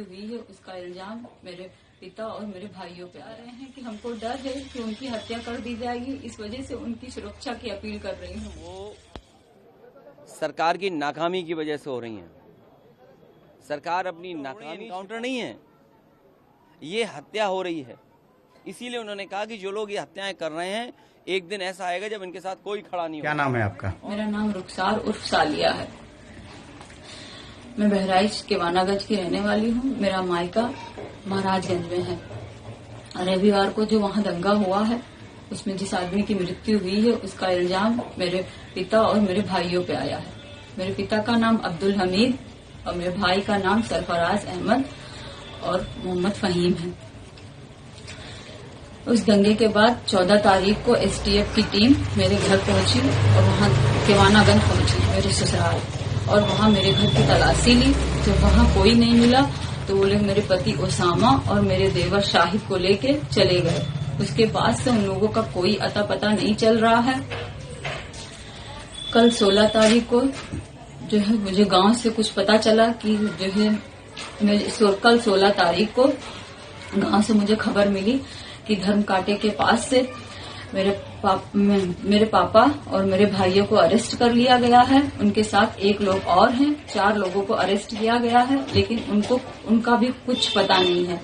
मृत्यु हुई है उसका इल्जाम मेरे पिता और मेरे भाइयों पे आ रहे हैं कि हमको डर है कि उनकी हत्या कर दी जाएगी, इस वजह से उनकी सुरक्षा की अपील कर रही हूँ। वो सरकार की नाकामी की वजह से हो रही हैं। सरकार अपनी नाकामी काउंटर नहीं है, ये हत्या हो रही है। इसीलिए उन्होंने कहा कि जो लोग ये हत्याएं कर रहे हैं एक दिन ऐसा आएगा जब इनके साथ कोई खड़ा नहीं होगा। क्या नाम है आपका? मेरा नाम रुखसार उर्फ सालिया है। मैं बहराइच केवानागंज की रहने वाली हूँ। मेरा मायका महाराजगंज में है। रविवार को जो वहाँ दंगा हुआ है उसमें जिस आदमी की मृत्यु हुई है उसका इल्जाम मेरे पिता और मेरे भाइयों पे आया है। मेरे पिता का नाम अब्दुल हमीद और मेरे भाई का नाम सरफराज अहमद और मोहम्मद फहीम है। उस दंगे के बाद 14 तारीख को एसटीएफ की टीम मेरे घर पहुंची और वहां केवानागंज पहुंची मेरे ससुराल, और वहां मेरे घर की तलाशी ली। जब वहां कोई नहीं मिला तो वो लोग मेरे पति ओसामा और मेरे देवर शाहिद को लेके चले गए। उसके बाद से उन लोगों का कोई अता पता नहीं चल रहा है। कल 16 तारीख को जो है मुझे गांव से कुछ पता चला कि जो है कल 16 तारीख को गांव से मुझे खबर मिली कि धर्म कांटे के पास से मेरे पापा और मेरे भाइयों को अरेस्ट कर लिया गया है। उनके साथ एक लोग और हैं। 4 लोगों को अरेस्ट किया गया है, लेकिन उनका भी कुछ पता नहीं है।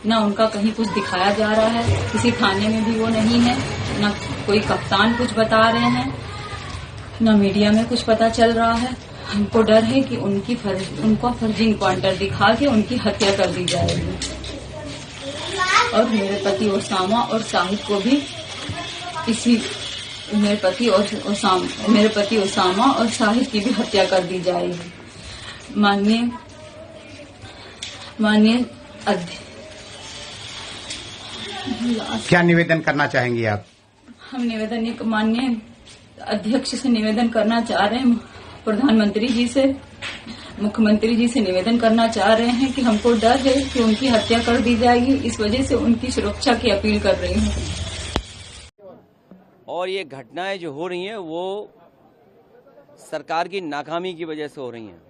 न उनका कहीं कुछ दिखाया जा रहा है, किसी थाने में भी वो नहीं है, न कोई कप्तान कुछ बता रहे हैं, न मीडिया में कुछ पता चल रहा है। हमको डर है कि उनको फर्जी इनकाउंटर दिखा के उनकी हत्या कर दी जाएगी और मेरे पति ओसामा और शाहिद को भी मेरे पति ओसामा और शाहिद की भी हत्या कर दी जाएगी। माननीय क्या निवेदन करना चाहेंगी आप? हम माननीय अध्यक्ष से निवेदन करना चाह रहे हैं, प्रधानमंत्री जी से, मुख्यमंत्री जी से निवेदन करना चाह रहे हैं कि हमको डर है कि उनकी हत्या कर दी जाएगी, इस वजह से उनकी सुरक्षा की अपील कर रही हूँ। और ये घटनाएं जो हो रही हैं वो सरकार की नाकामी की वजह से हो रही हैं।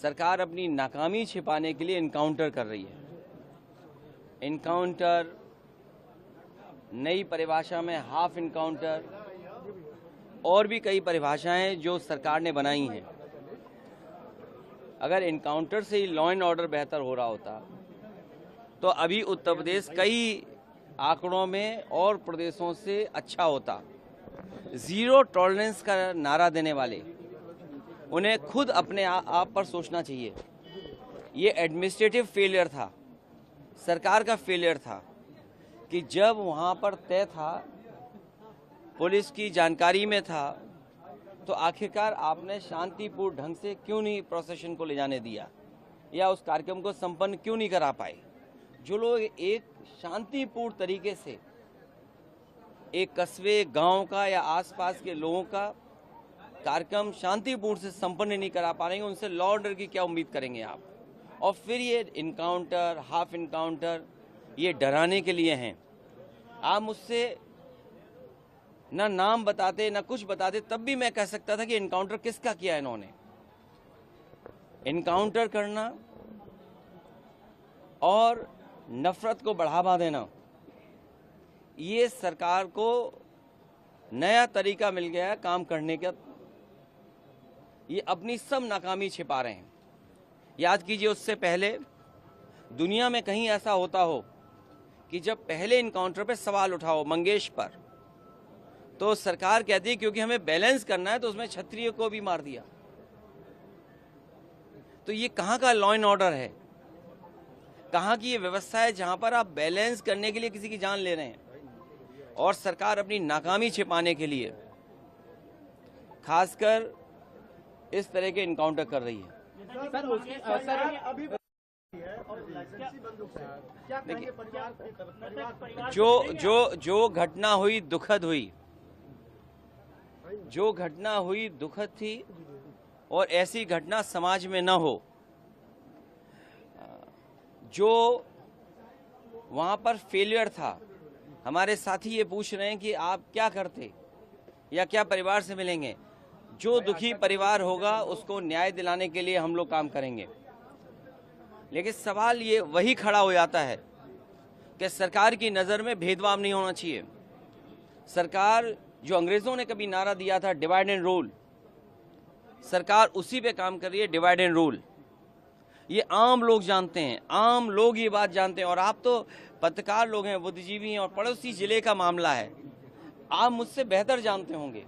सरकार अपनी नाकामी छिपाने के लिए इनकाउंटर कर रही है। इनकाउंटर, नई परिभाषा में हाफ इनकाउंटर और भी कई परिभाषाएं जो सरकार ने बनाई हैं। अगर इनकाउंटर से ही लॉ एंड ऑर्डर बेहतर हो रहा होता तो अभी उत्तर प्रदेश कई आंकड़ों में और प्रदेशों से अच्छा होता। जीरो टॉलरेंस का नारा देने वाले उन्हें खुद अपने आप पर सोचना चाहिए। ये एडमिनिस्ट्रेटिव फेलियर था, सरकार का फेलियर था कि जब वहां पर तय था, पुलिस की जानकारी में था, तो आखिरकार आपने शांतिपूर्ण ढंग से क्यों नहीं प्रोसेशन को ले जाने दिया या उस कार्यक्रम को संपन्न क्यों नहीं करा पाए। जो लोग एक शांतिपूर्ण तरीके से एक कस्बे, गांव का या आसपास के लोगों का कार्यक्रम शांतिपूर्ण से संपन्न नहीं करा पा रहे हैं, उनसे लॉ ऑर्डर की क्या उम्मीद करेंगे आप? और फिर ये इनकाउंटर, हाफ इनकाउंटर, ये डराने के लिए हैं। आप मुझसे ना नाम बताते ना कुछ बताते, तब भी मैं कह सकता था कि इनकाउंटर किसका किया इन्होंने। इनकाउंटर करना और नफरत को बढ़ावा देना, ये सरकार को नया तरीका मिल गया है काम करने का। ये अपनी सब नाकामी छिपा रहे हैं। याद कीजिए, उससे पहले दुनिया में कहीं ऐसा होता हो कि जब पहले इनकाउंटर पे सवाल उठाओ मंगेश पर, तो सरकार कहती है क्योंकि हमें बैलेंस करना है तो उसमें क्षत्रिय को भी मार दिया। तो ये कहाँ का लॉ एंड ऑर्डर है? कहाँ की ये व्यवस्था है जहां पर आप बैलेंस करने के लिए किसी की जान ले रहे हैं? और सरकार अपनी नाकामी छिपाने के लिए खासकर इस तरह के इनकाउंटर कर रही है। जो घटना हुई दुखद हुई, जो घटना हुई दुखद थी और ऐसी घटना समाज में न हो। जो वहां पर फेलियर था, हमारे साथी ये पूछ रहे हैं कि आप क्या करते या क्या परिवार से मिलेंगे। जो दुखी परिवार होगा उसको न्याय दिलाने के लिए हम लोग काम करेंगे। लेकिन सवाल ये वही खड़ा हो जाता है कि सरकार की नज़र में भेदभाव नहीं होना चाहिए। सरकार जो अंग्रेज़ों ने कभी नारा दिया था डिवाइड एंड रूल, सरकार उसी पे काम कर रही है, डिवाइड एंड रूल। ये आम लोग जानते हैं, आम लोग ये बात जानते हैं। और आप तो पत्रकार लोग हैं, बुद्धिजीवी हैं, और पड़ोसी जिले का मामला है, आप मुझसे बेहतर जानते होंगे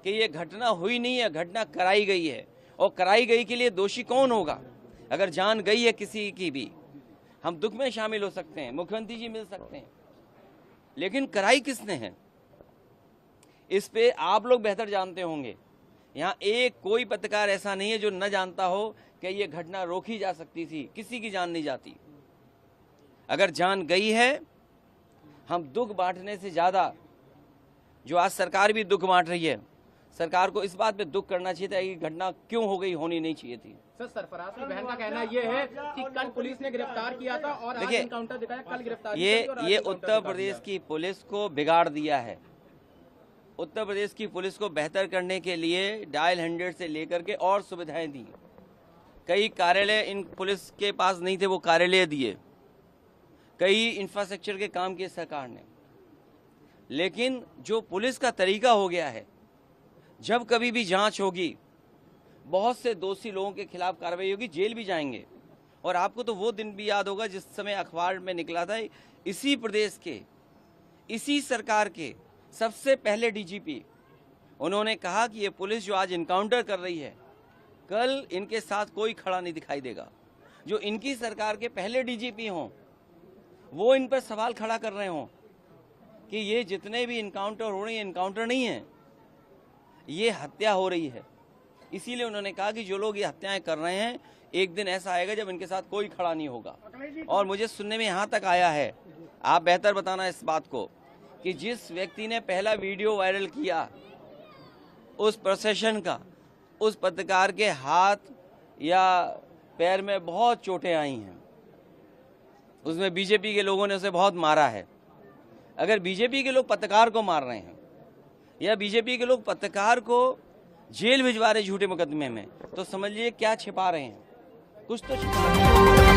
कि ये घटना हुई नहीं है, घटना कराई गई है। और कराई गई के लिए दोषी कौन होगा? अगर जान गई है किसी की भी, हम दुख में शामिल हो सकते हैं, मुख्यमंत्री जी मिल सकते हैं, लेकिन कराई किसने है इस पे आप लोग बेहतर जानते होंगे। यहाँ एक कोई पत्रकार ऐसा नहीं है जो न जानता हो कि ये घटना रोकी जा सकती थी। किसी की जान नहीं जाती। अगर जान गई है, हम दुख बांटने से ज्यादा, जो आज सरकार भी दुख बांट रही है, सरकार को इस बात पे दुख करना चाहिए था कि घटना क्यों हो गई, होनी नहीं चाहिए थी। सर, सरफराज की बहन का कहना यह है कि कल पुलिस ने गिरफ्तार किया था और आज एनकाउंटर दिखाया, कल गिरफ्तार ये उत्तर प्रदेश की पुलिस को बिगाड़ दिया है। उत्तर प्रदेश की पुलिस को बेहतर करने के लिए डायल 100 से लेकर के और सुविधाएं दी। कई कार्यालय इन पुलिस के पास नहीं थे, वो कार्यालय दिए। कई इंफ्रास्ट्रक्चर के काम किए सरकार ने। लेकिन जो पुलिस का तरीका हो गया है, जब कभी भी जांच होगी, बहुत से दोषी लोगों के खिलाफ कार्रवाई होगी, जेल भी जाएंगे। और आपको तो वो दिन भी याद होगा जिस समय अखबार में निकला था, इसी प्रदेश के, इसी सरकार के सबसे पहले डीजीपी, उन्होंने कहा कि ये पुलिस जो आज इनकाउंटर कर रही है, कल इनके साथ कोई खड़ा नहीं दिखाई देगा। जो इनकी सरकार के पहले डीजीपी हों, वो इन पर सवाल खड़ा कर रहे हों कि ये जितने भी इनकाउंटर हो रहे हैं, इनकाउंटर नहीं है, ये हत्या हो रही है। इसीलिए उन्होंने कहा कि जो लोग ये हत्याएं कर रहे हैं, एक दिन ऐसा आएगा जब इनके साथ कोई खड़ा नहीं होगा। और मुझे सुनने में यहाँ तक आया है, आप बेहतर बताना इस बात को, कि जिस व्यक्ति ने पहला वीडियो वायरल किया उस प्रोसेशन का, उस पत्रकार के हाथ या पैर में बहुत चोटें आई हैं। उसमें बीजेपी के लोगों ने उसे बहुत मारा है। अगर बीजेपी के लोग पत्रकार को मार रहे हैं या बीजेपी के लोग पत्रकार को जेल भिजवा रहे झूठे मुकदमे में, तो समझिए क्या छिपा रहे हैं, कुछ तो छिपा रहे हैं।